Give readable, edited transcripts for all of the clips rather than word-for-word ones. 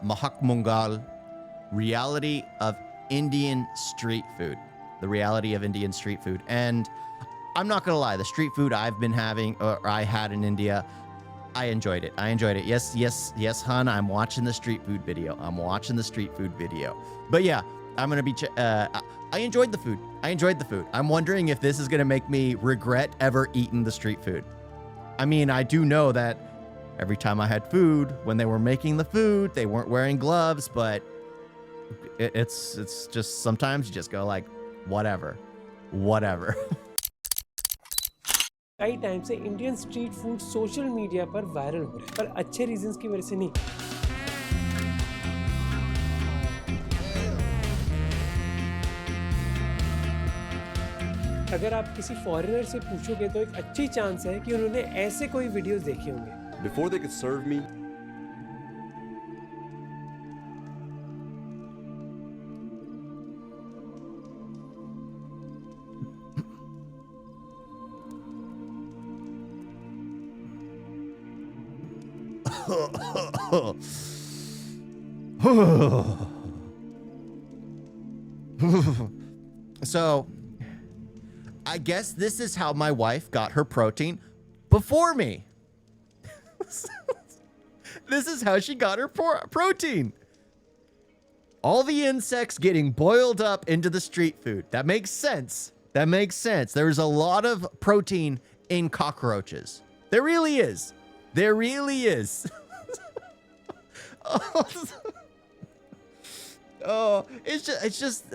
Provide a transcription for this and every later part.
Mahak Mungal, reality of Indian street food. The reality of Indian street food. And I'm not gonna lie, the street food I've been having, or I had in India, I enjoyed it. Yes, hun, I'm watching the street food video. But yeah, I'm gonna be, I enjoyed the food. I'm wondering if this is gonna make me regret ever eating the street food. I mean, I do know that every time I had food, when they were making the food, they weren't wearing gloves, but it's just, sometimes you just go like, whatever. कई time से Indian street food social media पर viral हो रहा है, पर अच्छे reasons की वजह से नहीं। अगर आप किसी फॉरेनर से पूछोगे तो एक अच्छी चांस है कि उन्होंने ऐसे कोई वीडियोस देखे होंगे। Before they could serve me, So, I guess this is how my wife got her protein before me. This is how she got her protein. All the insects getting boiled up into the street food. That makes sense. There's a lot of protein in cockroaches. There really is. Oh, it's just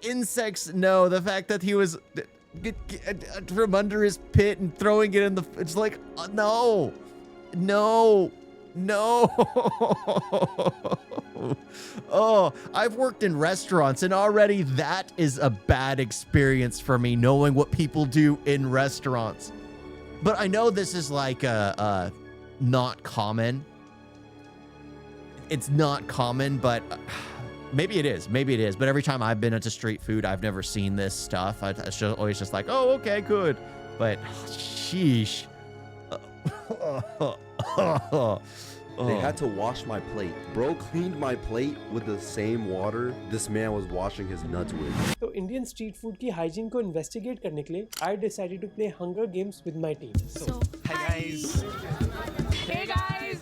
insects. No, the fact that he was from under his pit and throwing it in the, it's like, no. Oh, I've worked in restaurants and already that is a bad experience for me, knowing what people do in restaurants. But I know this is like not common. It's not common, but maybe it is. But every time I've been into street food, I've never seen this stuff. It's always just like, oh, okay, good. But sheesh. they had to wash my plate. Bro cleaned my plate with the same water this man was washing his nuts with. तो Indian street food की hygiene को investigate करने के लिए I decided to play Hunger Games with my team. So, hey guys.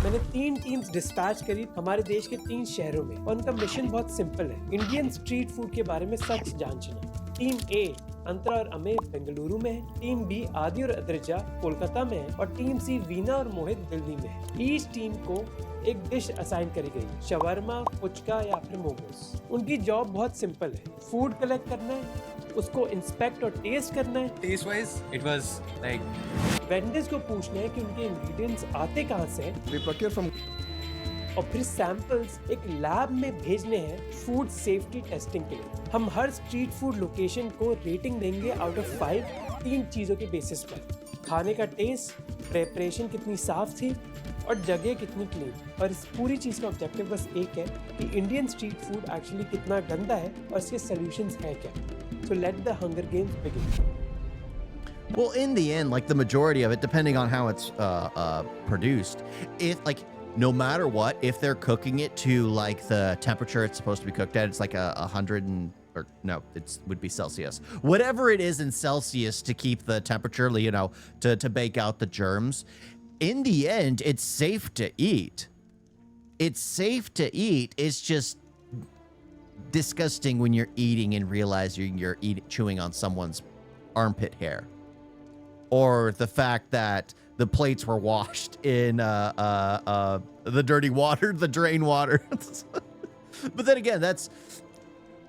मैंने 3 teams dispatch करी हमारे देश के 3 शहरों में और उनका मिशन बहुत सिंपल है, इंडियन स्ट्रीट फूड के बारे में सच जानना। टीम ए अंतरा और अमे बेंगलुरु में है, टीम बी आदि और अद्रिजा कोलकाता में है और टीम सी वीना और मोहित दिल्ली में है। ईच टीम को एक डिश असाइन करी गई, शवरमा, पुचका या फिर मोमोस। उनकी जॉब बहुत सिंपल है, फूड कलेक्ट करना है, उसको इंस्पेक्ट और टेस्ट करना है। Taste wise, it was like vendors को पूछना है कि उनके इंग्रेडिएंट्स आते कहाँ से हैं। we procure from और फिर सैंपल्स एक लैब में भेजने हैं फूड सेफ्टी टेस्टिंग के लिए। हम हर स्ट्रीट फूड लोकेशन को रेटिंग देंगे आउट ऑफ 5 3 चीजों के बेसिस पर, खाने का टेस्ट, प्रिपरेशन कितनी साफ थी और जगह कितनी क्लीन। और इस पूरी चीज का ऑब्जेक्टिव बस एक है कि इंडियन स्ट्रीट फूड एक्चुअली कितना गंदा है और इसके सॉल्यूशंस हैं क्या। So let the Hunger Games begin. Well, in the end, like the majority of it, depending on how it's produced, if like no matter what, if they're cooking it to like the temperature it's supposed to be cooked at, it's like 100 and, or no, it's would be Celsius, whatever it is in Celsius to keep the temperature, you know, to bake out the germs. In the end, it's safe to eat. It's just disgusting when you're eating and realizing you're chewing on someone's armpit hair, or the fact that the plates were washed in the dirty water, the drain water. But then again, that's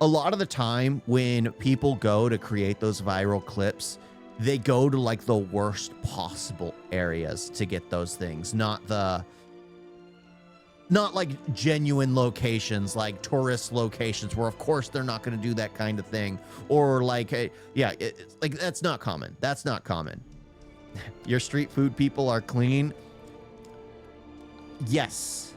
a lot of the time when people go to create those viral clips, they go to like the worst possible areas to get those things, not like genuine locations, like tourist locations where of course they're not going to do that kind of thing, or like, like that's not common. Your street food people are clean. Yes,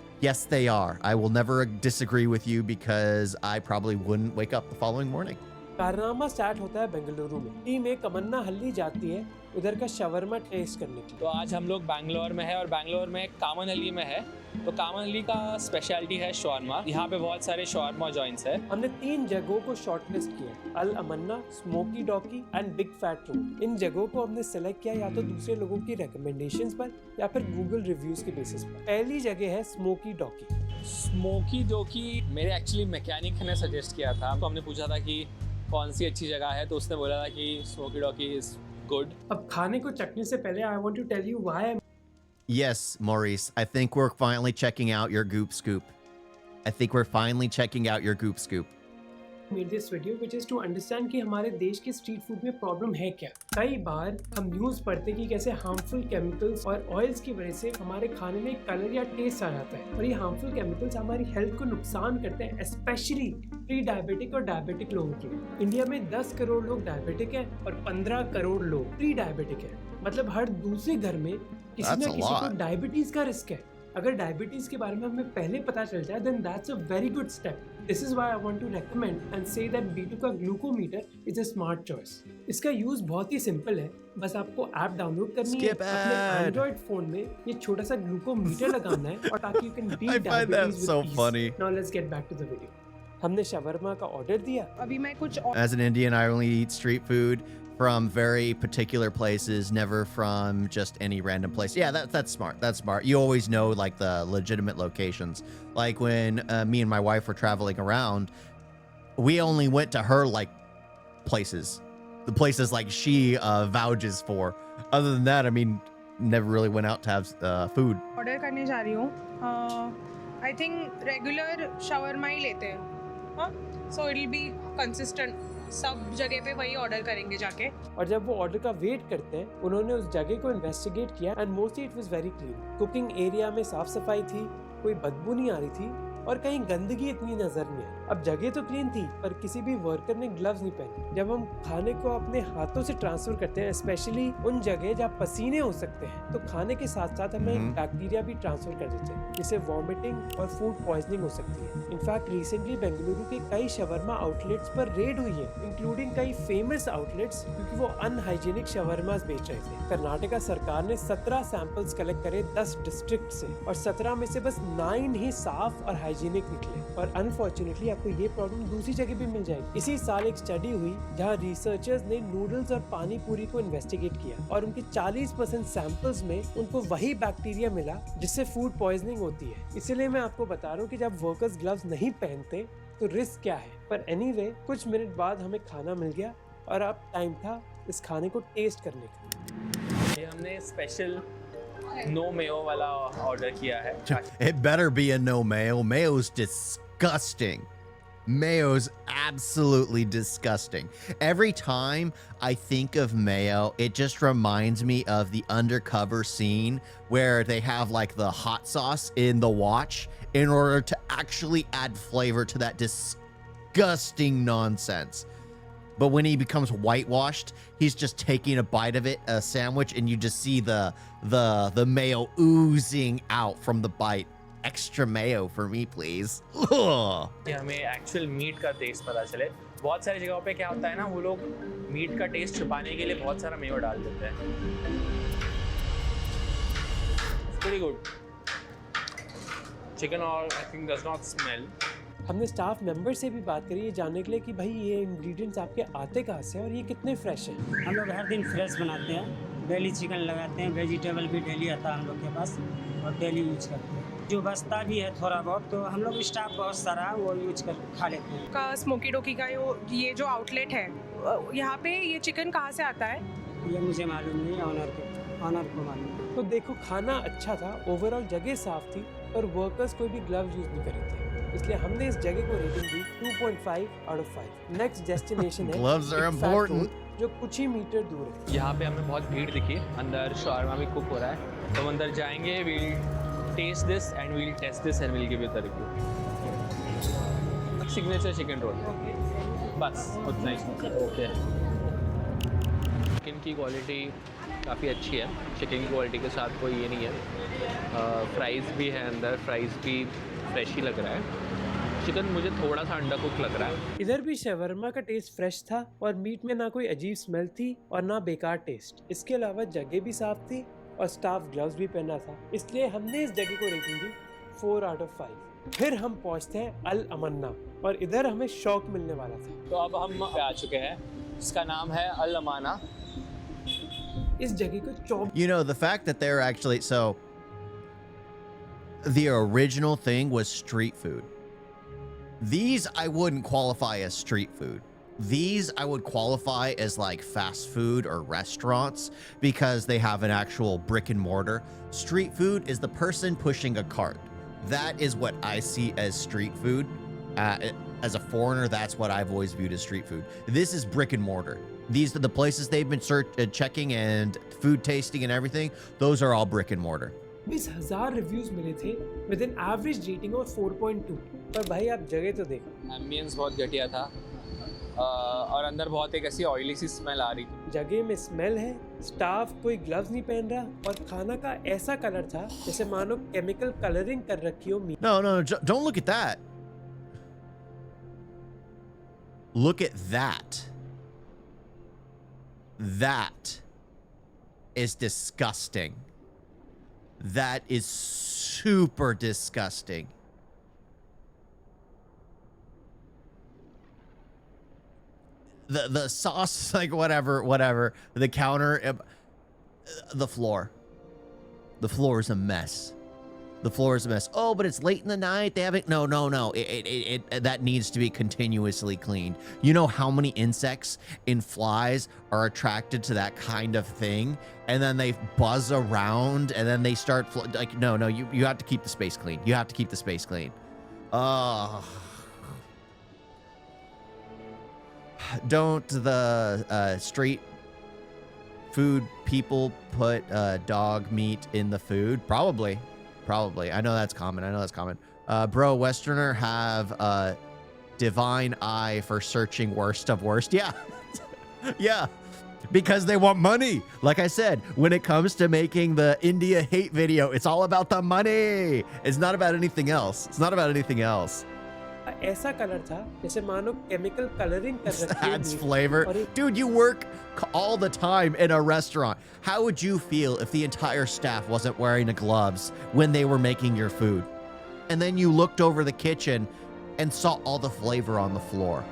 they are. I will never disagree with you because I probably wouldn't wake up the following morning. कारनामा start होता है बेंगलुरु में। Team एक कमन्ना हल्ली जाती है उधर का शवरमा टेस्ट करने के लिए। तो आज हम लोग बैंगलोर में है और बैंगलोर में कामनहल्ली में है। तो कामनहल्ली का स्पेशलिटी है शवारमा। यहाँ पे बहुत सारे शवारमा जॉइंट्स है। हमने 3 जगहों को शॉर्टलिस्ट किया, अल अमन्ना, smokey dokey and big fat road. इन जगहों को हमने सेलेक्ट किया या तो दूसरे लोगों की रिकमेंडेशंस पर या फिर गूगल रिव्यूज के बेसिस पर। पहली जगह है स्मोकी डॉकी। स्मोकी डॉकी मेरे एक्चुअली मैकेनिक ने सजेस्ट किया था। तो हमने पूछा था कि कौन सी अच्छी जगह है, तो उसने बोला था कि स्मोकी डॉकी इज गुड। अब खाने को चखने से पहले I want to tell you why. Yes, Maurice, I think we're finally checking out your goop scoop. I think we're finally checking out your goop scoop. Made this video which is to understand कि हमारे देश के street food में problem है क्या। कई बार हम news पढ़ते कि कैसे हार्मफुल केमिकल्स और ऑयल्स की वजह से हमारे खाने में कलर या टेस्ट आ जाता है, और ये हार्मफुल केमिकल्स हमारी हेल्थ को नुकसान करते हैं, स्पेशली प्री डायबिटिक और डायबिटिक लोगों के लिए। इंडिया में 10 करोड़ लोग डायबिटिक हैं और 15 करोड़ लोग प्री डायबिटिक हैं। मतलब हर दूसरे घर में किसी That's न a किसी को lot. डायबिटीज का रिस्क है। अगर डायबिटीज के बारे में हमें पहले पता चल जाए then that's a very good step. This is why I want to recommend and say that B2 का glucometer is a smart choice. इसका यूज बहुत ही सिंपल है, बस आपको ऐप डाउनलोड करनी है, Skip अपने ad. एंड्रॉइड फोन में ये छोटा सा ग्लूकोमीटर लगाना है और ताकि you can I beat find that diabetes so with funny. Ease. Now let's get back to the video. हमने शवरमा का ऑर्डर दिया। अभी मैं कुछ As an Indian, I only eat street food from very particular places, never from just any random place. Yeah, that's smart. That's smart. You always know like the legitimate locations. Like when me and my wife were traveling around, we only went to her like places, the places like she vouches for. Other than that, I mean, never really went out to have food. Order करने जा रही हूँ। I think regular shawarma ही लेते हैं। हाँ, so it will be consistent. सब जगह पे वही ऑर्डर करेंगे जाके। और जब वो ऑर्डर का वेट करते हैं, उन्होंने उस जगह को इन्वेस्टिगेट किया and mostly it was very clean. Cooking area में साफ सफाई थी, कोई बदबू नहीं आ रही थी और कहीं गंदगी इतनी नजर नहीं आई। अब जगह तो क्लीन थी पर किसी भी वर्कर ने ग्लव्स नहीं पहने। जब हम खाने को अपने हाथों से ट्रांसफर करते हैं, स्पेशली उन जगह जहाँ पसीने हो सकते हैं, तो खाने के साथ साथ हमें बैक्टीरिया भी ट्रांसफर कर देते हैं, जिससे वॉमिटिंग और फूड पॉइजनिंग हो सकती है। इनफैक्ट रिसेंटली बेंगलुरु के कई शवरमा आउटलेट्स पर रेड हुई है, इंक्लूडिंग कई फेमस आउटलेट्स, क्योंकि वो अनहाइजीनिक शवरमास बेच रहे थे। कर्नाटका सरकार ने 17 सैंपल्स कलेक्ट करे 10 डिस्ट्रिक्ट से, और 17 में से बस 9 ही साफ और हाइजीनिक निकले। और अनफॉर्चुनेटली आपको ये प्रॉब्लम दूसरी जगह भी मिल जाएगी। इसी साल एक स्टडी हुई जहाँ रिसर्चर्स ने नूडल्स और पानी पूरी को इन्वेस्टिगेट किया और उनके 40% सैंपल्स में उनको वही बैक्टीरिया मिला जिससे फूड पॉइजनिंग होती है। इसीलिए मैं आपको बता रहा हूँ कि जब वर्कर्स ग्लव्स नहीं पहनते तो रिस्क क्या है। पर एनीवे, कुछ मिनट बाद हमें खाना मिल गया और अब टाइम था इस खाने को टेस्ट करने का। ये हमने स्पेशल नो मेयो वाला ऑर्डर किया है। It better be a no mayo. Mayo's disgusting. Mayo's absolutely disgusting. Every time I think of mayo, it just reminds me of the Undercover scene where they have like the hot sauce in the watch in order to actually add flavor to that disgusting nonsense. But when he becomes whitewashed, he's just taking a bite of it, a sandwich, and you just see the mayo oozing out from the bite. Extra mayo for me, please. Ugh. कि हमें actual meet का test पता चले। बहुत सारी जगहों पे क्या होता है ना, वो लोग मीट का टेस्ट छुपाने के लिए बहुत सारा मेयो डाल देते हैं। Pretty good. Chicken all I think does not smell. हमने स्टाफ मेंबर से भी बात करी ये जानने के लिए कि भाई ये इंग्रेडिएंट्स आपके आते कहाँ से हैं और ये कितने फ्रेश हैं। हम लोग हर दिन फ्रेश बनाते हैं, डेली चिकन लगाते हैं, वेजिटेबल भी डेली आता है हम लोग के पास और डेली यूज करते हैं। जो बचता भी है थोड़ा बहुत तो हम लोग स्टाफ बहुत सारा वो यूज कर खा लेते हैं। का स्मोकी डोकी का ये जो आउटलेट है, यहाँ पे ये चिकन कहाँ से आता है? ये मुझे मालूम नहीं, ऑनर को मालूम है। तो देखो, खाना अच्छा था, ओवरऑल जगह साफ थी और वर्कर्स कोई भी ग्लव्स यूज नहीं करे थे, इसलिए हमने इस जगह को rating the 2.5 out of 5। Next destination है Gloves are एक फैट important. रोड, जो कुछ ही मीटर दूर है। यहाँ पे हमें बहुत भीड़ दिखी। अंदर शवारमा भी कुक हो रहा है, तो हम अंदर जाएंगे। We'll test this and we'll test this and we'll give you the review. Signature chicken roll, बस उतना ही। ओके, चिकन की क्वालिटी काफ़ी अच्छी है। चिकन की क्वालिटी के साथ कोई ये नहीं है। फ्राइज़ भी है अंदर, फ्राइज़ भी फ्रेश ही लग रहा है। चिकन मुझे थोड़ा सा अंडर कुक लग रहा है। इधर भी शवरमा का टेस्ट फ्रेश था और मीट में ना कोई अजीब स्मेल थी और ना बेकार टेस्ट। इसके अलावा जगह भी साफ थी और स्टाफ ग्लव्स भी पहना था, इसलिए हमने इस जगह को रेटिंग दी 4 आउट ऑफ 5। फिर हम पहुंचते हैं अल अमन्ना और इधर हमें शौक मिलने वाला था। तो अब हम आ चुके हैं, इसका नाम है अल अमाना। इस जगह को 24 You know, the fact that they're actually so the original thing was street food. These I wouldn't qualify as street food. These I would qualify as like fast food or restaurants because they have an actual brick and mortar. Street food is the person pushing a cart. That is what I see as street food. As a foreigner, that's what I've always viewed as street food. This is brick and mortar. These are the places they've been checking and food tasting and everything. Those are all brick and mortar. 20,000 reviews मिले थे with an average rating of 4.2। पर भाई आप जगह तो देखो, ambience बहुत घटिया था और अंदर बहुत एक ऐसी ऑयली सी स्मेल आ रही थी। जगह में स्मेल है, स्टाफ कोई ग्लव्स नहीं पहन रहा और खाना का ऐसा कलर था जैसे मानो केमिकल कलरिंग कर रखी हो meet. No, don't look at that. Look at that. That is disgusting. That is super disgusting. The sauce, like whatever. The counter, the floor. The floor is a mess. The floor is a mess. Oh, but it's late in the night. They haven't. No. It that needs to be continuously cleaned. You know how many insects and flies are attracted to that kind of thing, and then they buzz around, and then they start like no. You have to keep the space clean. You have to keep the space clean. Don't the street food people put dog meat in the food? Probably. I know that's common. Bro, Westerner have a divine eye for searching worst of worst. Yeah. Yeah. Because they want money. Like I said, when it comes to making the India hate video, it's all about the money. It's not about anything else. ऐसा colour था जैसे मानो chemical colouring कर रखी है Adds meet. flavor. और एक Dude, you work all the time in a restaurant. How would you feel if the entire staff wasn't wearing the gloves when they were making your food? And then you looked over the kitchen and saw all the flavor on the floor.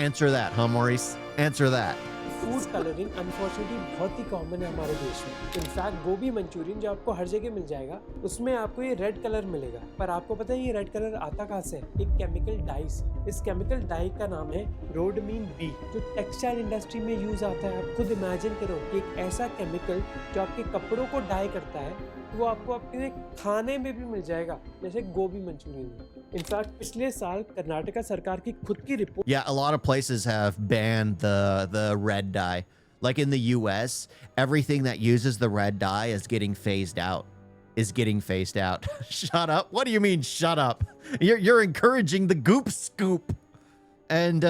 Answer that, huh, Maurice? Answer that. Food colouring unfortunately बहुत ही common है हमारे देश में। In fact गोभी Manchurian जो आपको हर जगह मिल जाएगा, उसमें आपको ये रेड कलर मिलेगा। पर आपको पता है ये रेड कलर आता कहाँ से है? एक केमिकल डाई से। इस केमिकल डाई का नाम है रोडमीन बी, जो टेक्सटाइल इंडस्ट्री में यूज आता है। आप खुद इमेजिन करो कि एक ऐसा केमिकल जो आपके कपड़ों को डाई करता है, वो आपको आपके खाने में भी मिल जाएगा, जैसे गोभी मंचूरियन में। इनफैक्ट पिछले साल कर्नाटका सरकार की खुद की report Yeah, a lot of places have banned the red dye. Like in the US, everything that uses the red dye is getting phased out. Shut up. What do you mean shut up? You're encouraging the goop scoop. And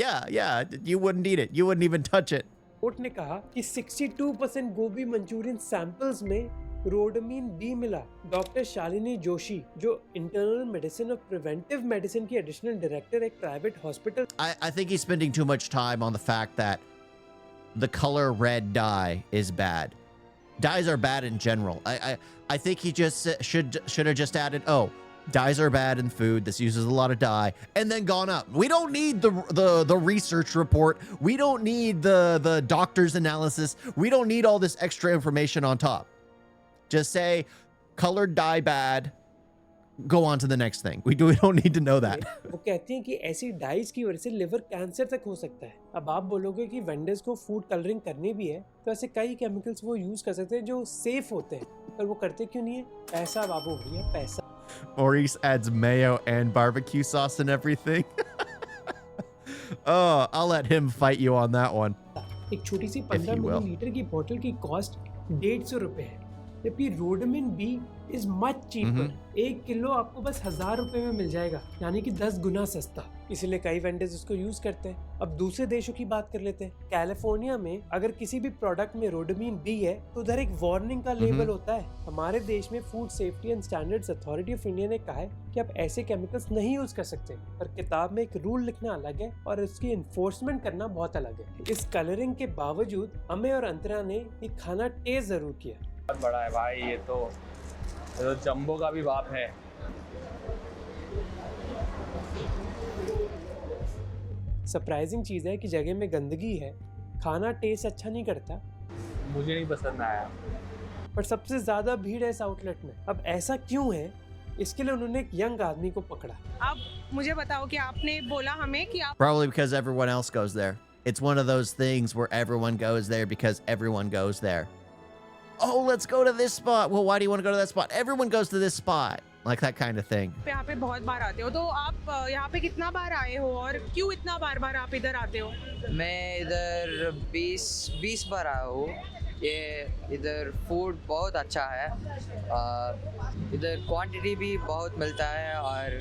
yeah, you wouldn't eat it. You wouldn't even touch it. Report ने कहा कि 62% गोभी Manchurian samples में रोडमीन B मिला। Doctor Shalini Joshi, जो internal medicine और preventive medicine की additional director एक private hospital. I think he's spending too much time on the fact that the color red dye is bad. Dyes are bad in general. I think he just should have just added, oh, dyes are bad in food. This uses a lot of dye, and then gone up. We don't need the research report. We don't need the doctor's analysis. We don't need all this extra information on top. Just say colored dye bad. Go on to the next thing. We don't need to know that. वो कहती हैं कि ऐसी dies की वजह से liver cancer तक हो सकता है। अब आप बोलोगे कि वेंडर्स को फूड कलरिंग करनी भी है, तो ऐसे कई केमिकल्स वो यूज कर सकते हैं जो सेफ होते हैं, पर वो करते क्यों नहीं है? पैसा बाबू भैया, पैसा। Maurice adds mayo and barbecue sauce and everything. Oh, I'll let him fight you on that one. एक छोटी सी 15 मिलीलीटर की बोतल की कॉस्ट 150 रुपए है। जबकि rhodamine B is much cheaper. 1 kilo आपको बस 1000 रुपए में मिल जाएगा, यानी कि 10 गुना सस्ता। इसलिए कई वेंडर्स इसको यूज करते हैं। अब दूसरे देशों की बात कर लेते हैं। कैलिफोर्निया में अगर किसी भी प्रोडक्ट में रोडमिन बी है तो उधर एक वार्निंग का लेबल होता है। हमारे देश में food safety and standards authority of India ने कहा है कि आप ऐसे केमिकल्स नहीं यूज कर सकते, पर किताब में एक रूल लिखना अलग है और उसकी इन्फोर्समेंट करना बहुत अलग है। इस कलरिंग के बावजूद अमे और अंतरा ने ये खाना टेस्ट जरूर किया। बहुत बड़ा है भाई, ये तो जंबो का भी बाप है। सरप्राइजिंग चीज है कि जगह में गंदगी है, खाना टेस्ट अच्छा नहीं करता, मुझे नहीं पसंद आया। पर सबसे ज्यादा भीड़ है इस आउटलेट में। अब ऐसा क्यों है, इसके लिए उन्होंने एक यंग आदमी को पकड़ा। अब मुझे बताओ कि आपने बोला हमें कि आप Probably because everyone else goes there. It's one of those things where everyone goes there because everyone goes there. Oh, let's go to this spot. Well, why do you want to go to that spot? Everyone goes to this spot. Like that kind of thing. यहाँ पे बहुत बार आते हो, तो आप यहाँ पे कितना बार आए हो और क्यों इतना बार बार आप इधर आते हो? मैं इधर 20 बार आया हूँ। ये इधर फूड बहुत अच्छा है, इधर क्वांटिटी भी बहुत मिलता है और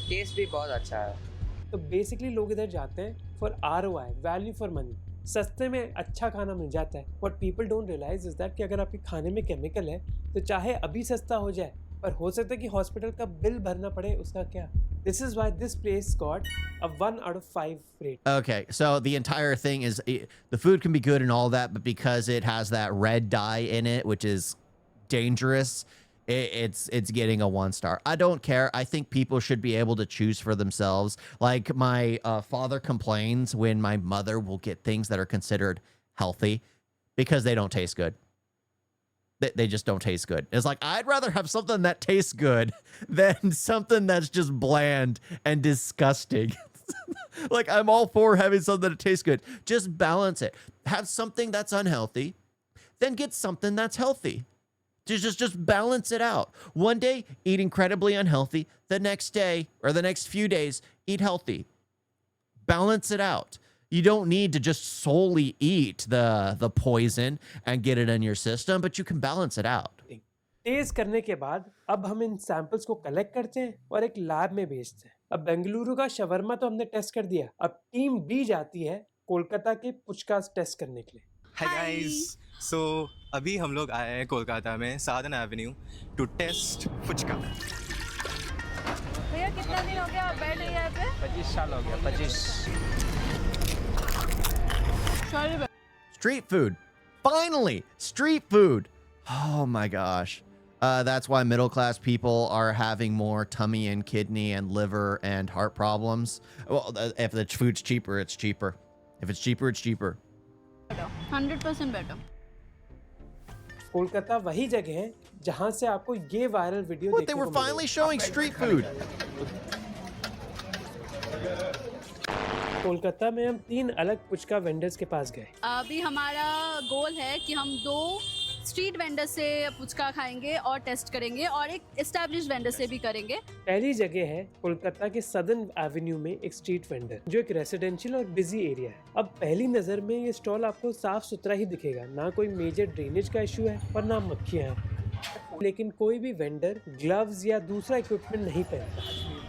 टेस्ट भी बहुत अच्छा है। तो बेसिकली लोग इधर जाते हैं for ROI, value for money. सस्ते में अच्छा खाना मिल जाता है। What people don't realise is that कि अगर आपके खाने में केमिकल है तो चाहे अभी सस्ता हो जाए, पर हो सकता है कि हॉस्पिटल का बिल भरना पड़े, उसका क्या? This is why this place got a 1 out of 5 rate. Okay, so the entire thing is the food can be good and all that, but because it has that red dye in it, which is dangerous, it's getting a 1 star. I don't care. I think people should be able to choose for themselves. Like my father complains when my mother will get things that are considered healthy because they don't taste good. They just don't taste good. It's like, I'd rather have something that tastes good than something that's just bland and disgusting. Like, I'm all for having something that tastes good. Just balance it. Have something that's unhealthy, then get something that's healthy. Just balance it out. One day, eat incredibly unhealthy. The next day, or the next few days, eat healthy. Balance it out. You don't need to just solely eat the poison and get it in your system, but you can balance it out. Test करने के बाद अब हम इन samples को collect करते हैं और एक लैब में भेजते हैं। अब बेंगलुरु का शवरमा तो हमने टेस्ट कर दिया, अब टीम बी जाती है कोलकाता के पुचका टेस्ट करने के लिए। हाय गाइस, सो अभी हम लोग आए हैं कोलकाता में साधन एवेन्यू टू टेस्ट पुचका। भैया कितना दिन हो गया आप बैठ रहे हैं यहाँ पे? 25 साल हो गया। 25 Street food. Finally, street food. Oh my gosh. That's why middle class people are having more tummy and kidney and liver and heart problems. Well, if the food's cheaper, it's cheaper. If it's cheaper, it's cheaper. 100% better. Kolkata वही जगह है जहां से आपको ये viral video What? देखने They को were मिलेगा। finally showing street food. Kolkata में हम 3 अलग पुचका वेंडर्स के पास गए। अभी हमारा गोल है कि हम 2 स्ट्रीट वेंडर से पुचका खाएंगे और टेस्ट करेंगे और एक एस्टैब्लिश्ड वेंडर से भी करेंगे। पहली जगह है कोलकाता के सदर्न एवेन्यू में एक स्ट्रीट वेंडर जो एक रेसिडेंशियल और बिजी एरिया है। अब पहली नजर में ये स्टॉल आपको साफ सुथरा ही दिखेगा, ना कोई मेजर ड्रेनेज का इशू है और ना मक्खियां हैं। लेकिन कोई भी वेंडर ग्लव्स या दूसरा इक्विपमेंट नहीं पहनता।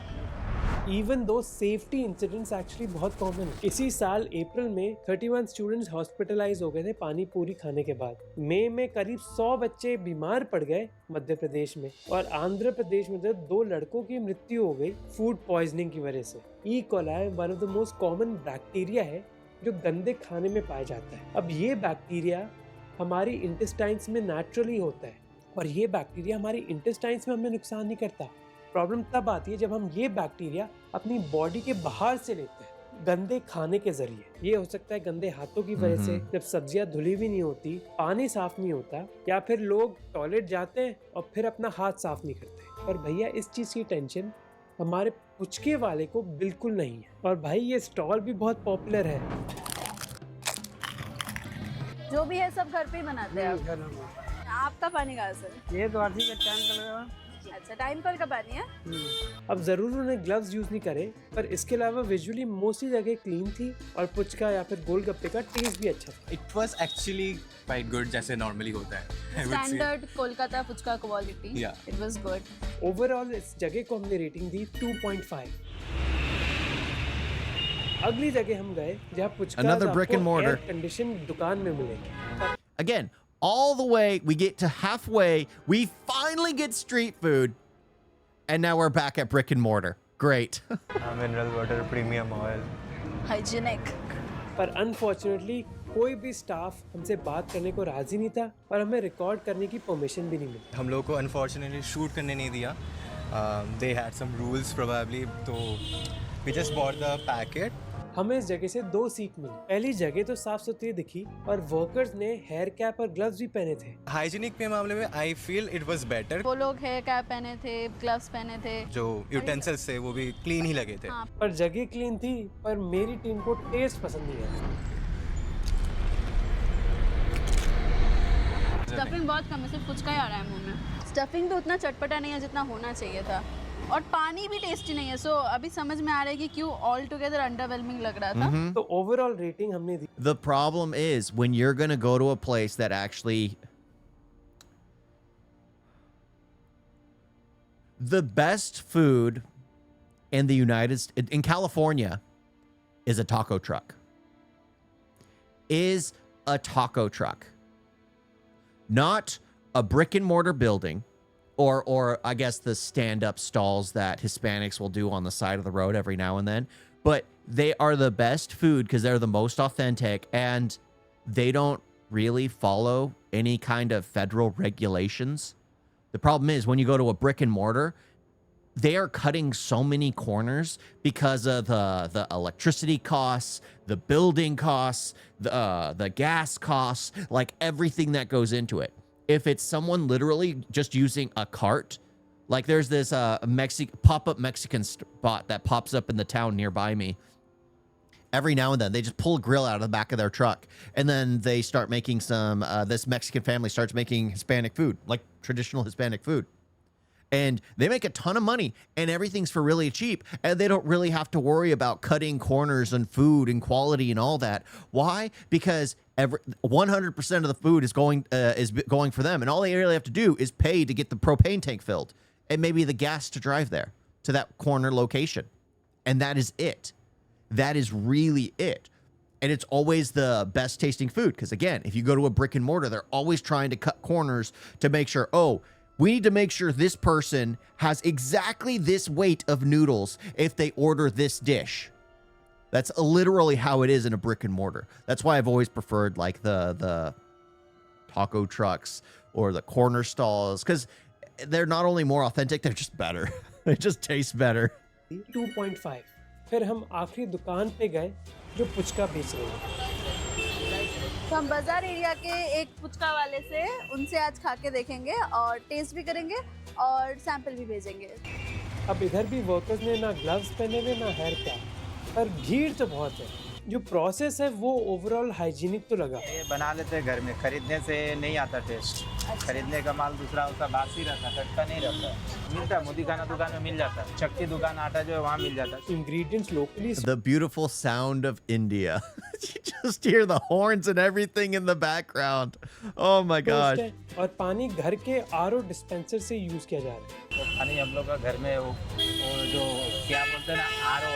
Even though safety incidents actually बहुत कॉमन है। इसी साल अप्रैल में 31 स्टूडेंट्स हॉस्पिटलाइज हो गए थे पानी पूरी खाने के बाद। मई में करीब 100 बच्चे बीमार पड़ गए मध्य प्रदेश में, और आंध्र प्रदेश में 2 लड़कों की मृत्यु हो गई फूड पॉइजनिंग की वजह से। E coli one of the most common bacteria है जो गंदे खाने में पाया जाता है। अब ये बैक्टीरिया हमारी इंटेस्टाइन्स में नेचुरली होता है और ये बैक्टीरिया हमारी इंटेस्टाइन्स में हमें नुकसान नहीं करता। प्रॉब्लम तब आती है जब हम ये बैक्टीरिया अपनी बॉडी के बाहर से लेते हैं गंदे खाने के जरिए। ये हो सकता है गंदे हाथों की वजह से, जब सब्जियां धुली हुई नहीं होती, पानी साफ नहीं होता, या फिर लोग टॉयलेट जाते हैं और फिर अपना हाथ साफ नहीं करते। पर भैया इस चीज की टेंशन हमारे पुचके वाले को बिल्कुल नहीं है। और भाई ये स्टॉल भी बहुत पॉपुलर है। जो भी है सब घर पे ही बनाते हैं आप। आपका पानी कहाँ से? ये द्वारसी का टाइम का लगा अच्छा, टाइम कॉल कब आनी है? अब जरूर उन्होंने ग्लव्स यूज नहीं करे, पर इसके अलावा विजुअली मोस्टली जगह क्लीन थी और पुचका या फिर गोलगप्पे का टेस्ट भी अच्छा था। It was actually quite good जैसे normally होता है. I would say. Standard Kolkata puchka quality. Yeah. It was good. Overall इस जगह को हमने रेटिंग दी 2.5। अगली जगह हम गए जहाँ puchka Another brick and mortar. Air condition दुकान में मिलेंगे। Again, all the way, we get to halfway, we finally get street food, and now we're back at brick and mortar. Great. Mineral water, premium oil. Hygienic. पर unfortunately कोई भी staff हमसे बात करने को राजी नहीं था और हमें रिकॉर्ड करने की परमिशन भी नहीं मिली। हम लोग को अनफॉर्चुनेटली शूट करने नहीं दिया. They had some rules probably, तो we just bought the packet. हमें इस जगह से 2 सीख मिली। पहली जगह तो साफ सुथरी दिखी और वर्कर्स ने हेयर कैप और ग्लव्स भी पहने थे। हाइजीनिक के मामले में I feel it was better. वो लोग हेयर कैप पहने थे, ग्लव्स पहने थे, जो यूटेंसिल्स थे वो भी क्लीन ही लगे थे. हाँ। पर जगह क्लीन थी, पर मेरी टीम को टेस्ट पसंद नहीं आया। स्टफिंग बहुत कम है, सिर्फ पुचका ही आ रहा है मुंह में। स्टफिंग भी उतना चटपटा नहीं है जितना होना चाहिए था, और पानी भी टेस्टी नहीं है। सो अभी समझ में आ रहा है कि क्यों ऑल टुगेदर अंडरवेलमिंग लग रहा था। तो ओवरऑल रेटिंग हमने दी। The problem is when you're going to go to a place that actually the best food in California is a taco truck. Is a taco truck. Not a brick and mortar building or I guess the stand-up stalls that Hispanics will do on the side of the road every now and then, but they are the best food because they're the most authentic and they don't really follow any kind of federal regulations. The problem is when you go to a brick and mortar, they are cutting so many corners because of the electricity costs, the building costs, the gas costs, like everything that goes into it. If it's someone literally just using a cart, like there's this pop-up Mexican spot that pops up in the town nearby me. Every now and then, they just pull a grill out of the back of their truck, and then they start making this Mexican family starts making Hispanic food, like traditional Hispanic food. And they make a ton of money, and everything's for really cheap, and they don't really have to worry about cutting corners and food and quality and all that. Why? Because 100% of the food is going for them, and all they really have to do is pay to get the propane tank filled and maybe the gas to drive there to that corner location, and that is it. That is really it. And it's always the best tasting food because, again, if you go to a brick and mortar, they're always trying to cut corners to make sure, we need to make sure this person has exactly this weight of noodles if they order this dish. That's literally how it is in a brick and mortar. That's why I've always preferred like the taco trucks or the corner stalls because they're not only more authentic, they're just better. They just taste better. 2.5। फिर हम आखिरी दुकान पे गए जो पुचका बेच रहे हैं। तो हम बाजार एरिया के एक पुचका वाले से उनसे आज खा के देखेंगे और टेस्ट भी करेंगे और सैंपल भी भेजेंगे। अब इधर भी वर्कर्स ने ना ग्लव्स पहने हुए ना हेयर कैप, पर भीड़ तो बहुत है। जो प्रोसेस है वो ओवरऑल हाइजीनिक तो लगा। ये बना लेते हैं घर में, खरीदने से नहीं आता टेस्ट। खरीदने का माल दूसरा होता, बासी रहता, टटका नहीं रहता। मिलता है मोदी खाना दुकान में मिल जाता है, चक्की दुकान आटा जो है वहाँ मिल जाता है। Ingredients locally. The beautiful sound of India. You just hear the horns and everything in the background. Oh my gosh. और पानी घर के आरओ डिस्पेंसर से यूज किया जा रहा है। तो पानी हम लोग का घर में वो जो क्या बोलते हैं ना,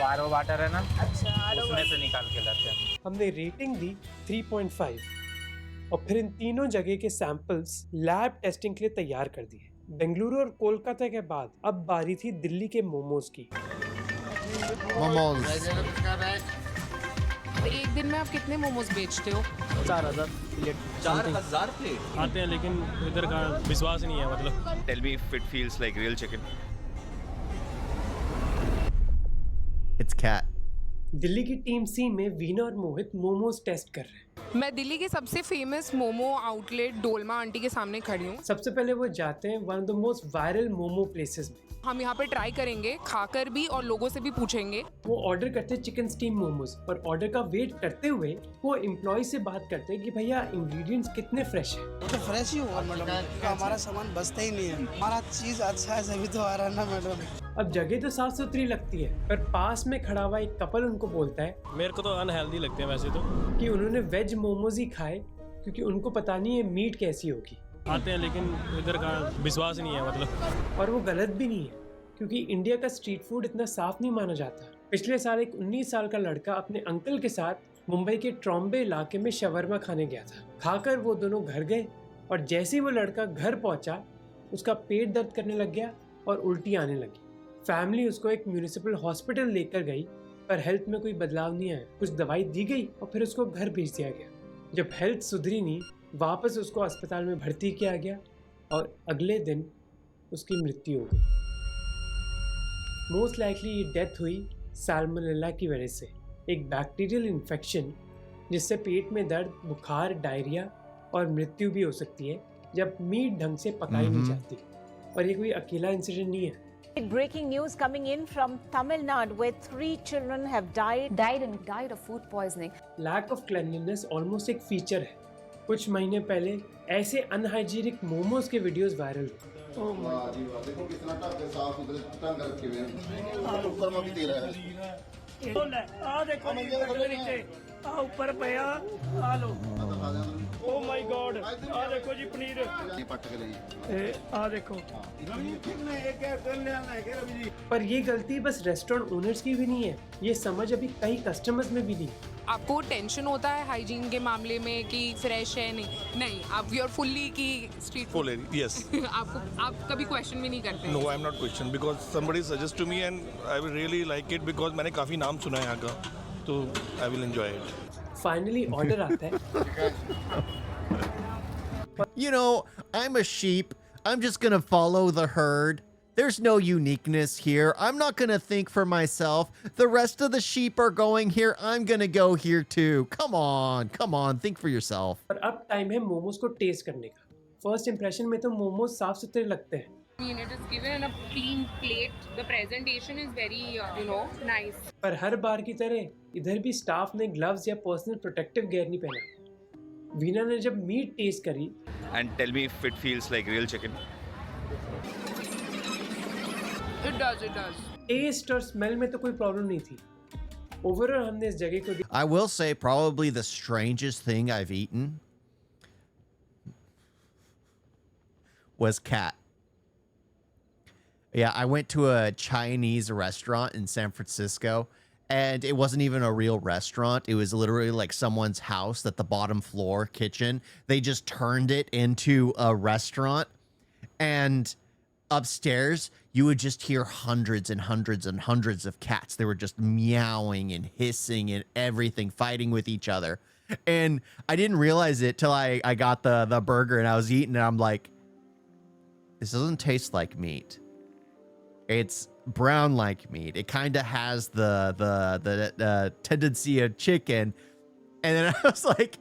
आरओ वाटर है ना, उसमें से निकाल के लाते हैं। हमने रेटिंग दी 3.5 और फिर इन तीनों जगह के सैंपल्स लैब टेस्टिंग के लिए तैयार कर दिए। बेंगलुरु और कोलकाता के बाद अब बारी थी दिल्ली के मोमोज की। तो एक दिन में आप कितने मोमोज बेचते हो? 4000 प्लेट। 4000 प्लेट आते हैं, लेकिन इधर का विश्वास नहीं है। मतलब tell me if it feels like real chicken. It's cat. Delhi की टीम सी में वीना और मोहित मोमोज टेस्ट कर रहे हैं। मैं दिल्ली के सबसे famous momo outlet Dolma aunty के सामने खड़ी हूँ। सबसे पहले वो जाते हैं one of the most viral momo places में। हम यहाँ पे ट्राई करेंगे, खाकर भी और लोगों से भी पूछेंगे। वो ऑर्डर करते हैं चिकन स्टीम मोमोज और ऑर्डर का वेट करते हुए वो एम्प्लॉय से बात करते हैं कि भैया इंग्रेडिएंट्स कितने फ्रेश हैं। तो फ्रेश ही होगा मैडम, हमारा सामान बचता ही नहीं है। हमारा चीज़ अच्छा है सभी तो आ रहा है ना मैडम। अब जगह तो साफ सुथरी लगती है पर पास में खड़ा हुआ एक कपल उनको बोलता है, मेरे को तो अनहेल्दी लगते हैं वैसे तो, कि उन्होंने वेज मोमोज ही खाए क्योंकि उनको पता नहीं है मीट कैसी होगी। आते हैं लेकिन इधर का विश्वास नहीं है मतलब। और वो गलत भी नहीं है क्योंकि इंडिया का स्ट्रीट फूड इतना साफ नहीं माना जाता। पिछले साल एक 19 साल का लड़का अपने अंकल के साथ मुंबई के ट्रॉम्बे इलाके में शवरमा खाने गया था। खाकर वो दोनों घर गए और जैसे ही वो लड़का घर पहुंचा उसका पेट दर्द करने लग गया और उल्टी आने लगी। फैमिली उसको एक म्यूनिसिपल हॉस्पिटल लेकर गई पर हेल्थ में कोई बदलाव नहीं आया। कुछ दवाई दी गई और फिर उसको घर भेज दिया गया। जब हेल्थ सुधरी नहीं वापस उसको अस्पताल में भर्ती किया गया और अगले दिन उसकी मृत्यु हो गई। मोस्ट लाइकली ये डेथ हुई साल्मोनेला की वजह से, एक बैक्टीरियल इन्फेक्शन जिससे पेट में दर्द, बुखार, डायरिया और मृत्यु भी हो सकती है जब मीट ढंग से पकाई नहीं जाती। और ये कोई अकेला इंसिडेंट नहीं है। Breaking news coming in from Tamil Nadu, where 3 children have died of food poisoning. Lack of cleanliness almost एक फीचर है। कुछ महीने पहले ऐसे अनहाइजीनिक मोमोज के वीडियोस वायरल हुए। देखो कितना साफ सुथरे ढंग रखे हुए हैं। ऊपर में भी तेल है। आ देखो नीचे, आ ऊपर पया, आ लो। ओ माय गॉड, आ देखो जी पनीर। ये पट के लिए। आ देखो। पर ये गलती बस रेस्टोरेंट ओनर्स की भी नहीं है, ये समझ अभी कई कस्टमर्स में भी नहीं। आपको टेंशन होता है हाइजीन के मामले में कि फ्रेश है नहीं आप यू आर फुल्ली की स्ट्रीट Full, yes. आप कभी क्वेश्चन भी नहीं करते? No, I'm not question because somebody suggest to me and I will really like it because मैंने काफी नाम सुना है यहाँ का, तो I will enjoy it. Finally order आता है। You know, I'm a sheep. I'm just gonna follow the herd. There's no uniqueness here. I'm not gonna think for myself. The rest of the sheep are going here. I'm gonna go here too. Come on, think for yourself. और अब time है मोमोज को test करने का। First impression में तो मोमोज साफ सुथरे लगते हैं। It is given in a clean plate. The presentation is very, nice. पर हर बार की तरह इधर भी स्टाफ ने ग्लव्स या पर्सनल प्रोटेक्टिव गियर नहीं पहना। वीना ने जब मीट टेस्ट करी And tell me if it feels like real chicken. It does. Test और स्मेल में तो कोई प्रॉब्लम नहीं थी। ओवरऑल हमने इस जगह को I will say probably the strangest thing I've eaten was cat. Yeah, I went to a Chinese restaurant in San Francisco, and it wasn't even a real restaurant. It was literally like someone's house that the bottom floor kitchen, they just turned it into a restaurant. And upstairs, you would just hear hundreds and hundreds and hundreds of cats. They were just meowing and hissing and everything, fighting with each other. And I didn't realize it till I got the burger and I was eating and I'm like, this doesn't taste like meat. It's brown like meat. It kind of has the tendency of chicken. And then I was like,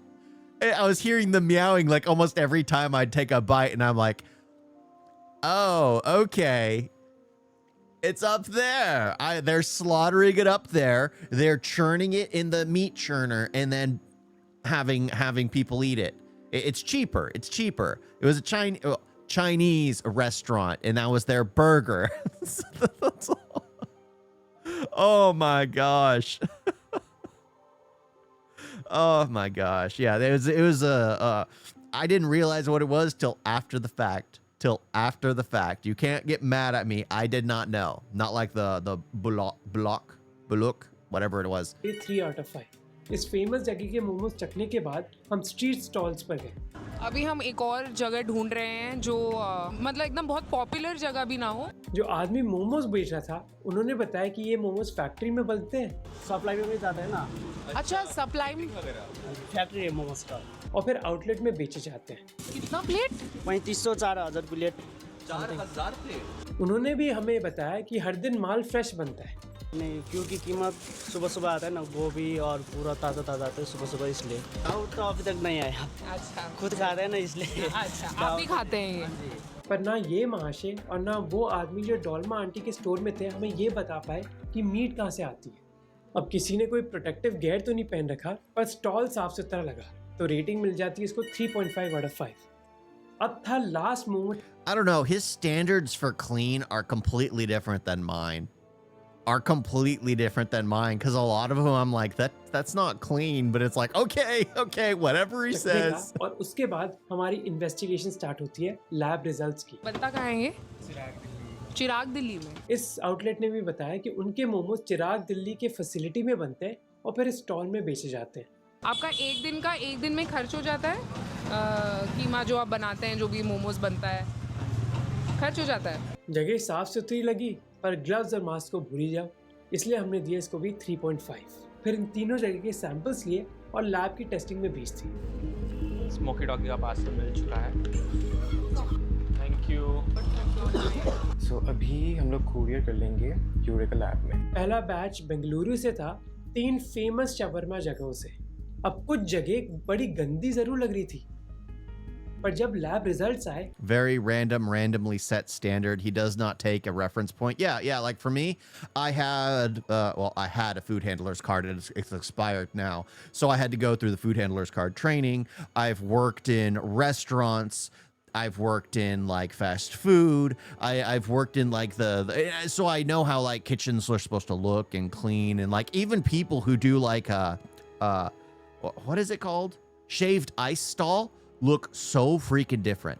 I was hearing the meowing like almost every time I'd take a bite and I'm like, oh, okay. It's up there. They're slaughtering it up there. They're churning it in the meat churner and then having people eat it. It's cheaper. It's cheaper. It was a Chinese restaurant and that was their burger. Oh my gosh. Oh my gosh. Yeah, it was I didn't realize what it was till after the fact. You can't get mad at me. I did not know. Not like the buluk, whatever it was. 3 out of 5। इस famous जगह के मोमोज चखने के बाद हम street stalls पर गए। अभी हम एक और जगह ढूंढ रहे हैं जो मतलब एकदम बहुत पॉपुलर जगह भी ना हो। जो आदमी मोमोज बेच रहा था उन्होंने बताया कि ये मोमोज फैक्ट्री में बनते हैं, सप्लाई में भी जाते हैं ना। अच्छा, सप्लाई में फैक्ट्री है मोमोज का और फिर आउटलेट में बेचे जाते हैं। कितना प्लेट? 3500 4000 प्लेट। 4000 प्लेट। उन्होंने भी हमें बताया कि हर दिन माल फ्रेश बनता है नहीं, क्योंकि कीमा सुबह सुबह आता है ना, गोभी और पूरा ताज़ा ताज़ा आता है सुबह सुबह, इसलिए दाऊद तो अभी तक नहीं आया। अच्छा, खुद खा रहे हैं ना इसलिए। अच्छा, आप भी खाते हैं ये? पर ना ये महाशय और ना वो आदमी जो डोलमा आंटी के स्टोर में थे हमें ये बता पाए कि मीट कहाँ से आती है। अब किसी ने कोई प्रोटेक्टिव गेयर तो नहीं पहन रखा, पर स्टॉल साफ सुथरा लगा, तो रेटिंग मिल जाती है इसको 3.5 आउट ऑफ 5। अब था last moment. I don't know. His standards for clean are completely different than mine. Because a lot of them I'm like, that's not clean, but it's like, okay, whatever he says. और उसके बाद हमारी investigation start होती है lab results की। बनता कहाँ है ये? चिराग दिल्ली में। इस आउटलेट ने भी बताया कि उनके मोमोज चिराग दिल्ली के फैसिलिटी में बनते हैं और फिर स्टॉल में बेचे जाते हैं। आपका एक दिन में खर्च हो जाता है? कीमा जो आप बनाते हैं, जो भी मोमोज बनता है, खर्च हो जाता है? जगह साफ सुथरी लगी, पर ग्लव्स और मास्क को भूल जाओ, इसलिए हमने दिया इसको भी 3.5। फिर इन तीनों जगह के सैंपल्स लिए और लैब की टेस्टिंग में भेज दी। स्मोकी डॉगी का पार्सल मिल चुका है। Thank you. सो अभी हम लोग कुरियर कर लेंगे यूरेका लैब में। पहला बैच बेंगलुरु से था, 3 फेमस शवरमा जगहों से। अब कुछ जगह बड़ी गंदी जरूर लग रही थी, पर जब लैब रिजल्ट्स आए, Very randomly set standard. He does not take a reference point. Yeah. Like for me, I had a food handler's card, and it's expired now. So I had to go through the food handler's card training. I've worked in restaurants. I've worked in like fast food. I've worked in like so I know how like kitchens are supposed to look and clean, and like even people who do like what is it called? Shaved ice stall look so freaking different.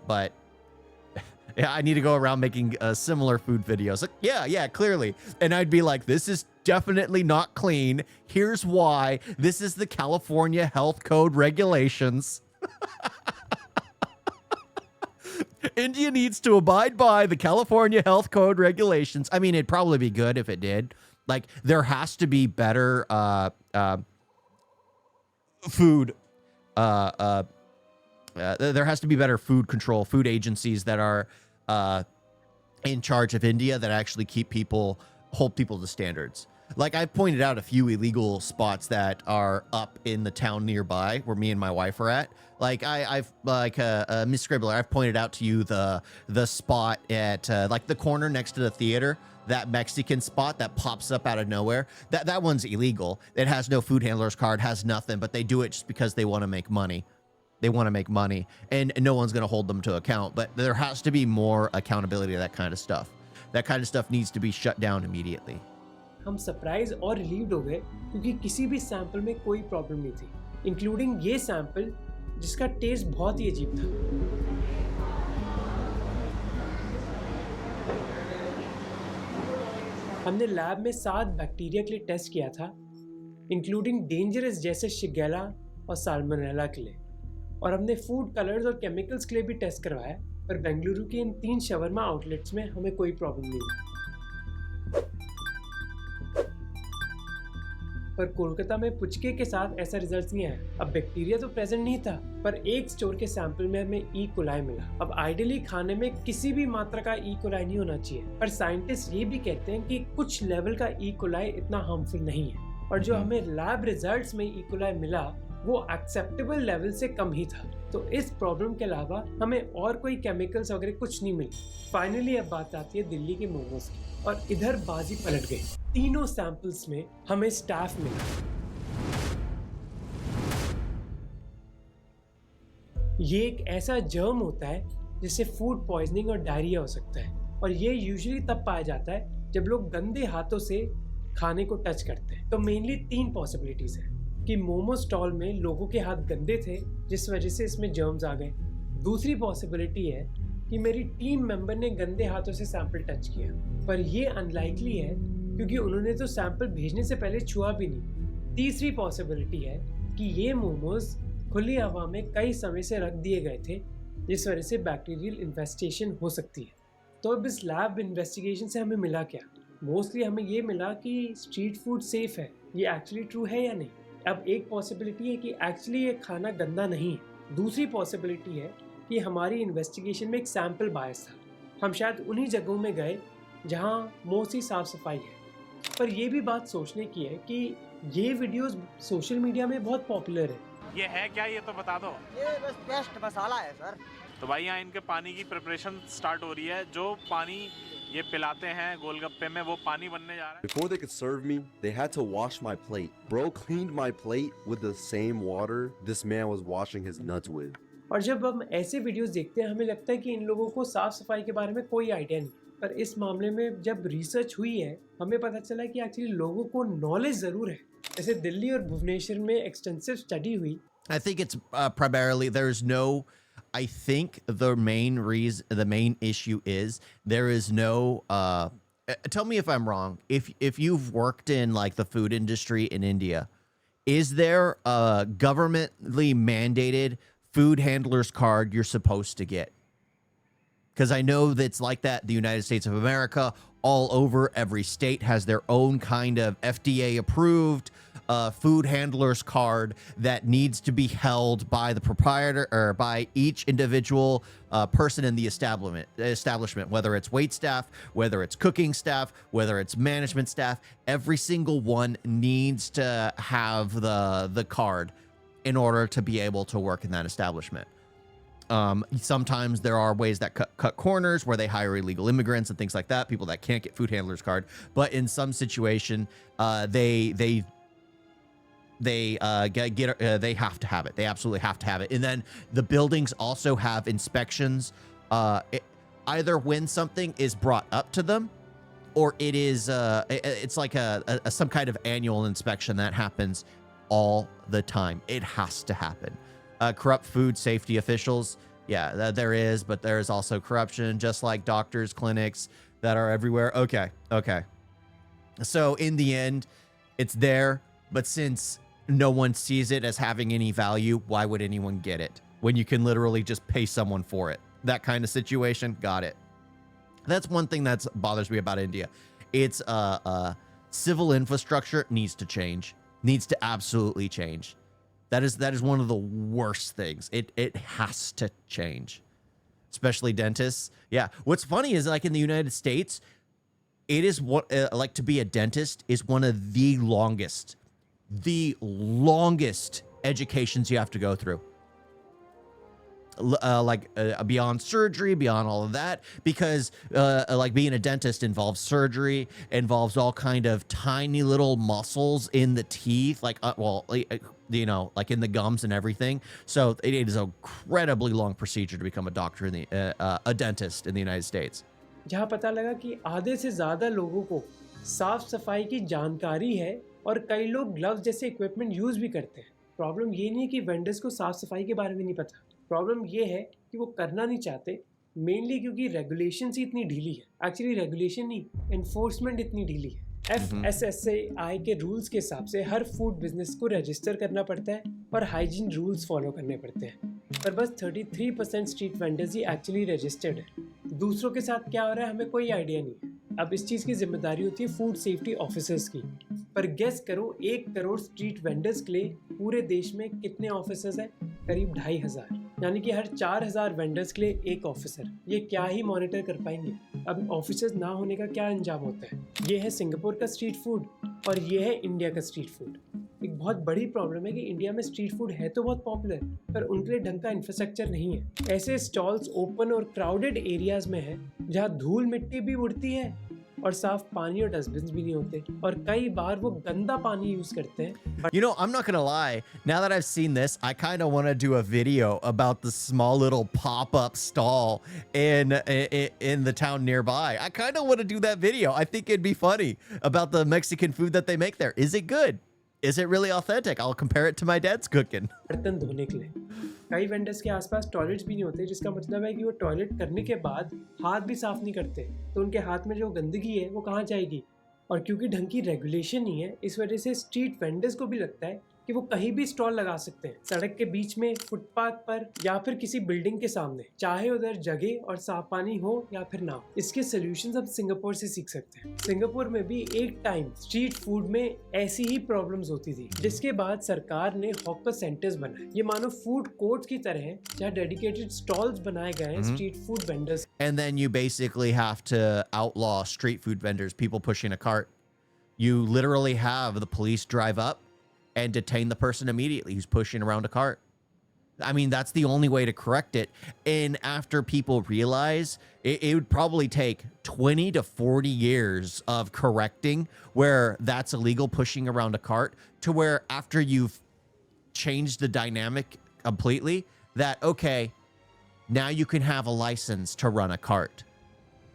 But yeah, I need to go around making similar food videos. Like, yeah, clearly. And I'd be like, this is definitely not clean. Here's why. This is the California Health Code regulations. India needs to abide by the California Health Code regulations. I mean, it'd probably be good if it did. Like, there has to be better food. There has to be better food control, food agencies that are in charge of India that actually hold people to standards. Like, I've pointed out a few illegal spots that are up in the town nearby where me and my wife are at. Like, I've Miss Scribbler, I've pointed out to you the spot at like the corner next to the theater, that Mexican spot that pops up out of nowhere. That one's illegal. It has no food handler's card, has nothing, but they do it just because they want to make money. And no one's going to hold them to account. But there has to be more accountability to that kind of stuff. That kind of stuff needs to be shut down immediately. हम surprise और relieved हो गए क्योंकि किसी भी sample में कोई problem नहीं थी, इंक्लूडिंग ये सैंपल जिसका टेस्ट बहुत ही अजीब था। हमने लैब में 7 बैक्टीरिया के लिए टेस्ट किया था, इंक्लूडिंग डेंजरस जैसे शिगेला और साल्मोनेला के लिए, और हमने फूड कलर्स और केमिकल्स के लिए भी टेस्ट करवाया, पर बेंगलुरु के इन 3 शवरमा आउटलेट्स में हमें कोई प्रॉब्लम नहीं हुई। पर कोलकाता में पुचके के साथ ऐसा रिजल्ट नहीं आया। अब बैक्टीरिया तो प्रेजेंट नहीं था, पर एक स्टोर के सैंपल में हमें ई कोलाई मिला। अब आइडियली खाने में किसी भी मात्रा का ई कोलाई नहीं होना चाहिए, पर साइंटिस्ट ये भी कहते हैं कि कुछ लेवल का ई कोलाई इतना हार्मफुल नहीं है, और जो हमें लैब रिजल्ट्स में ई कोलाई मिला वो एक्सेप्टेबल लेवल से कम ही था। तो इस प्रॉब्लम के अलावा हमें और कोई केमिकल्स वगैरह कुछ नहीं मिले। फाइनली अब बात आती है दिल्ली के मोमोज की, और इधर बाजी पलट गई। तीनों सैंपल्स में हमें स्टाफ मिला। ये एक ऐसा जर्म होता है जिससे फूड पॉइजनिंग और डायरिया हो सकता है, और ये यूजुअली तब पाया जाता है जब लोग गंदे हाथों से खाने को टच करते हैं। तो मेनली 3 पॉसिबिलिटीज है कि मोमो स्टॉल में लोगों के हाथ गंदे थे जिस वजह से इसमें जर्म्स आ गए। दूसरी पॉसिबिलिटी है कि मेरी टीम मेंबर ने गंदे हाथों से सैंपल टच किया, पर ये अनलाइकली है क्योंकि उन्होंने तो सैंपल भेजने से पहले छुआ भी नहीं। तीसरी पॉसिबिलिटी है कि ये मोमोज खुली हवा में कई समय से रख दिए गए थे जिस वजह से बैक्टीरियल इन्फेस्टेशन हो सकती है। तो अब इस लैब इन्वेस्टिगेशन से हमें मिला क्या? मोस्टली हमें ये मिला कि स्ट्रीट फूड सेफ है। ये एक्चुअली ट्रू है या नहीं? अब एक पॉसिबिलिटी है कि एक्चुअली ये खाना गंदा नहीं है। दूसरी पॉसिबिलिटी है कि हमारी इन्वेस्टिगेशन में एक सैंपल बायस था। हम शायद उन्हीं जगहों में गए जहाँ मोस्टली साफ सफाई है। पर ये भी बात सोचने की है कि ये वीडियोस सोशल मीडिया में बहुत पॉपुलर है। ये है क्या, ये तो बता दो। ये बस पेस्ट मसाला है सर। तो भाई यहाँ इनके पानी की प्रिपरेशन स्टार्ट हो रही है। जो पानी ये पिलाते हैं गोलगप्पे में, वो पानी बनने जा रहा है। Before they could serve me, they had to wash my plate. Bro cleaned my plate with the same water this man was washing his nuts with. और जब हम ऐसे वीडियोस देखते हैं हमें लगता है कि इन लोगों को साफ सफाई के बारे में कोई आइडिया नहीं। पर इस मामले में जब रिसर्च हुई है हमें पता चला कि एक्चुअली लोगों को नॉलेज जरूर है। जैसे दिल्ली और भुवनेश्वर में एक्सटेंसिव स्टडी हुई। I think it's primarily there's no. I think the main issue is there is no. Tell me if I'm wrong. If you've worked in like the food industry in India, is there a governmentally mandated food handler's card you're supposed to get? Because I know that's like that. The United States of America, all over, every state has their own kind of FDA approved food handler's card that needs to be held by the proprietor or by each individual person in the establishment, whether it's wait staff, whether it's cooking staff, whether it's management staff. Every single one needs to have the card in order to be able to work in that establishment. Sometimes there are ways that cut corners where they hire illegal immigrants and things like that, people that can't get food handler's card. But in some situation, they have to have it. They absolutely have to have it. And then the buildings also have inspections, either when something is brought up to them, or it is it's like some kind of annual inspection that happens all the time. It has to happen. Corrupt food safety officials, yeah, there is, but there is also corruption, just like doctors, clinics that are everywhere. Okay. So in the end, it's there, but since no one sees it as having any value, why would anyone get it when you can literally just pay someone for it? That kind of situation, got it. That's one thing that bothers me about India. It's civil infrastructure needs to change, needs to absolutely change. That is one of the worst things. It has to change, especially dentists. Yeah. What's funny is like in the United States, it is what like to be a dentist is one of the longest educations you have to go through. Beyond surgery, beyond all of that, because like being a dentist involves surgery, involves all kind of tiny little muscles in the teeth, like like in the gums and everything. So it is an incredibly long procedure to become a doctor in the a dentist in the United States. जहाँ पता लगा कि आधे से ज्यादा लोगों को साफ सफाई की जानकारी है और कई लोग ग्लव्स जैसे इक्विपमेंट यूज भी करते हैं। प्रॉब्लम ये नहीं है कि वेंडर्स को साफ सफाई के बारे में नहीं पता, प्रॉब्लम ये है कि वो करना नहीं चाहते, मेनली क्योंकि रेगुलेशन ही इतनी ढीली है। एक्चुअली रेगुलेशन नहीं, एनफोर्समेंट इतनी ढीली है। FSSAI के रूल्स के हिसाब से हर फूड बिजनेस को रजिस्टर करना पड़ता है और हाइजीन रूल्स फॉलो करने पड़ते हैं, पर बस 33% स्ट्रीट वेंडर्स ही एक्चुअली रजिस्टर्ड है। दूसरों के साथ क्या हो रहा है हमें कोई आइडिया नहीं है। अब इस चीज़ की जिम्मेदारी होती है फूड सेफ्टी ऑफिसर्स की। पर गेस करो 1 करोड़ स्ट्रीट वेंडर्स के लिए पूरे देश में कितने ऑफिसर्स हैं? करीब 2,500, यानी कि हर 4,000 वेंडर्स के लिए एक ऑफिसर। ये क्या ही मॉनिटर कर पाएंगे? अब ऑफिसर्स ना होने का क्या अंजाम होता है? ये है सिंगापुर का स्ट्रीट फूड और ये है इंडिया का स्ट्रीट फूड। एक बहुत बड़ी प्रॉब्लम है कि इंडिया में स्ट्रीट फूड है तो बहुत पॉपुलर, पर उनके लिए ढंग का इंफ्रास्ट्रक्चर नहीं है। ऐसे स्टॉल्स ओपन और क्राउडेड एरियाज में है जहाँ धूल मिट्टी भी उड़ती है और साफ पानी और डस्टबिन भी नहीं होते, और कई बार वो गंदा पानी यूज करते हैं। You know, I'm not gonna lie, now that I've seen this, I kind of want to do a video about the small little pop-up stall in the town nearby. I kind of want to do that video. I think it'd be funny about the Mexican food that they make there. Is it good? Is it really authentic? I'll compare it to my dad's cooking. बर्तन धोने के लिए कई vendors के आसपास toilets भी नहीं होते, जिसका मतलब है कि वो टॉयलेट करने के बाद हाथ भी साफ नहीं करते, तो उनके हाथ में जो गंदगी है वो कहाँ जाएगी? और क्योंकि ढंग की रेगुलेशन नहीं है, इस वजह से स्ट्रीट वेंडर्स को भी लगता है कि वो कहीं भी स्टॉल लगा सकते हैं, सड़क के बीच में, फुटपाथ पर या फिर किसी बिल्डिंग के सामने, चाहे उधर जगह और साफ पानी हो या फिर ना हो। इसके सोल्यूशंस हम सिंगापुर से सीख सकते हैं। सिंगापुर में भी एक टाइम स्ट्रीट फूड में ऐसी ही प्रॉब्लम्स होती थी, जिसके बाद सरकार ने हॉकर सेंटर्स बनाए। ये मानो फूड कोर्ट की तरह है, जहाँ डेडिकेटेड स्टॉल्स बनाए गए हैं street food vendors. And then you basically have to outlaw street food vendors, people pushing a cart. You literally have the police drive up and detain the person immediately who's pushing around a cart. I mean, that's the only way to correct it. And after people realize, it would probably take 20 to 40 years of correcting where that's illegal, pushing around a cart, to where after you've changed the dynamic completely, that, okay, now you can have a license to run a cart,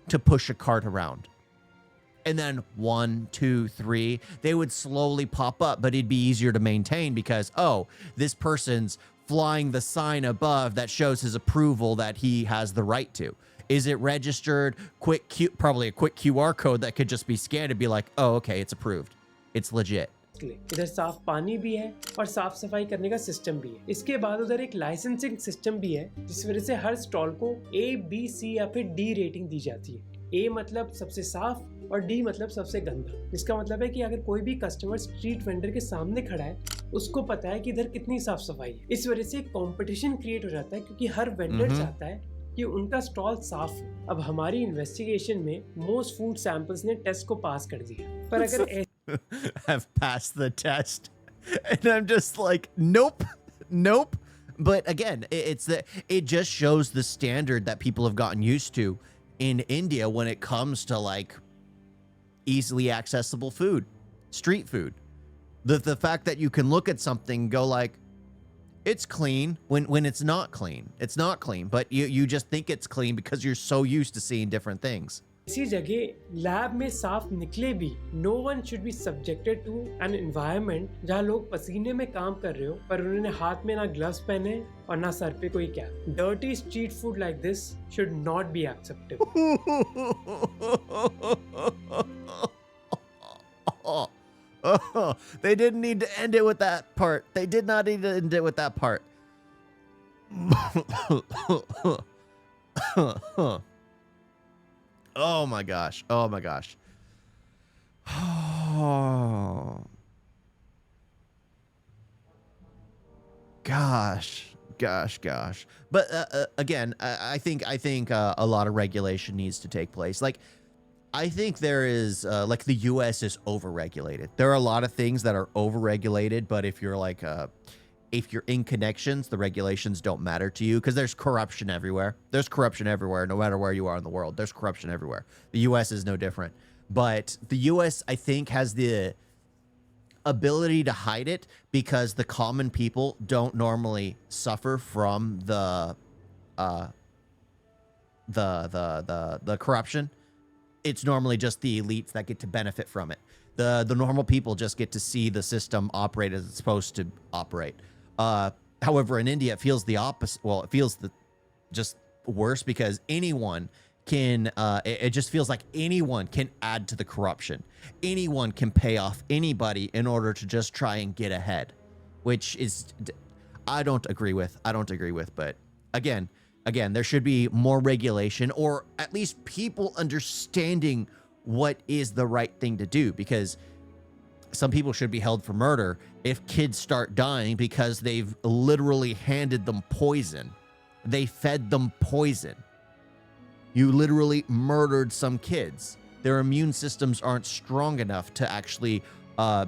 to push a cart around. And then 1, 2, 3, they would slowly pop up, but it'd be easier to maintain because, oh, this person's flying the sign above that shows his approval that he has the right to. Is it registered? Probably a quick QR code that could just be scanned and be like, oh, okay, it's approved. It's legit. इधर साफ पानी भी है और साफ सफाई करने का सिस्टम भी है। इसके बाद उधर एक लाइसेंसिंग सिस्टम भी है, जिस वजह से हर स्टॉल को A, B, C या फिर D रेटिंग दी जाती है। A मतलब सबसे साफ और D मतलब सबसे गंदा। इसका मतलब है कि अगर कोई भी कस्टमर स्ट्रीट वेंडर के सामने खड़ा है, उसको पता है कि इधर कितनी साफ सफाई है। इस वजह से कंपटीशन क्रिएट हो जाता है, क्योंकि हर वेंडर चाहता है कि उनका स्टॉल साफ हो। अब हमारी इन्वेस्टिगेशन में मोस्ट फूड सैंपल्स ने टेस्ट को पास कर दिया, पर अगर have passed the test, and I'm just like, nope. But again, it just shows the standard that people have gotten used to in India when it comes to like easily accessible food, street food. The fact that you can look at something and go like, it's clean when it's not clean. It's not clean, but you just think it's clean because you're so used to seeing different things. इसी जगह lab में साफ निकले भी, no one should be subjected to an environment जहाँ लोग पसीने में काम कर रहे हो, पर उन्होंने हाथ में ना ग्लव्स पहने और ना सर पे कोई cap. Dirty street food like this should not be acceptable. They didn't need to end it with that part. They did not need to end it with that part. Oh my gosh. Oh my gosh. Oh. Gosh. But again, I think a lot of regulation needs to take place. Like, I think there is like the U.S. is overregulated. There are a lot of things that are overregulated, but if you're like if you're in connections, the regulations don't matter to you because there's corruption everywhere. There's corruption everywhere, no matter where you are in the world. There's corruption everywhere. The U.S. is no different. But the U.S., I think, has the ability to hide it because the common people don't normally suffer from the corruption. It's normally just the elites that get to benefit from it. The normal people just get to see the system operate as it's supposed to operate. However, in India, it feels the opposite. Well, it feels just worse because anyone can, it just feels like anyone can add to the corruption. Anyone can pay off anybody in order to just try and get ahead, which is, I don't agree with, but again, there should be more regulation, or at least people understanding what is the right thing to do, because some people should be held for murder if kids start dying because they've literally handed them poison. They fed them poison. You literally murdered some kids. Their immune systems aren't strong enough to actually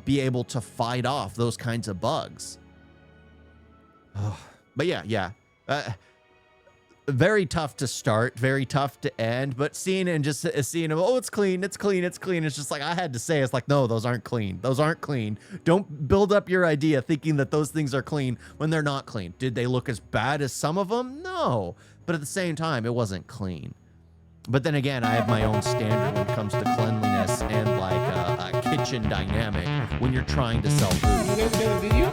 be able to fight off those kinds of bugs. But yeah. Very tough to start, very tough to end, but seeing him, oh, it's clean. It's just like, I had to say, it's like, no, those aren't clean. Don't build up your idea thinking that those things are clean when they're not clean. Did they look as bad as some of them? No, but at the same time, it wasn't clean. But then again, I have my own standard when it comes to cleanliness and like a kitchen dynamic when you're trying to sell food. You guys got a video?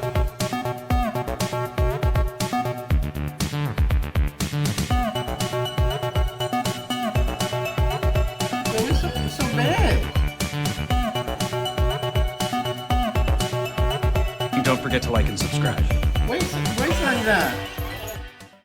don't forget to like and subscribe. Wait, Sandra.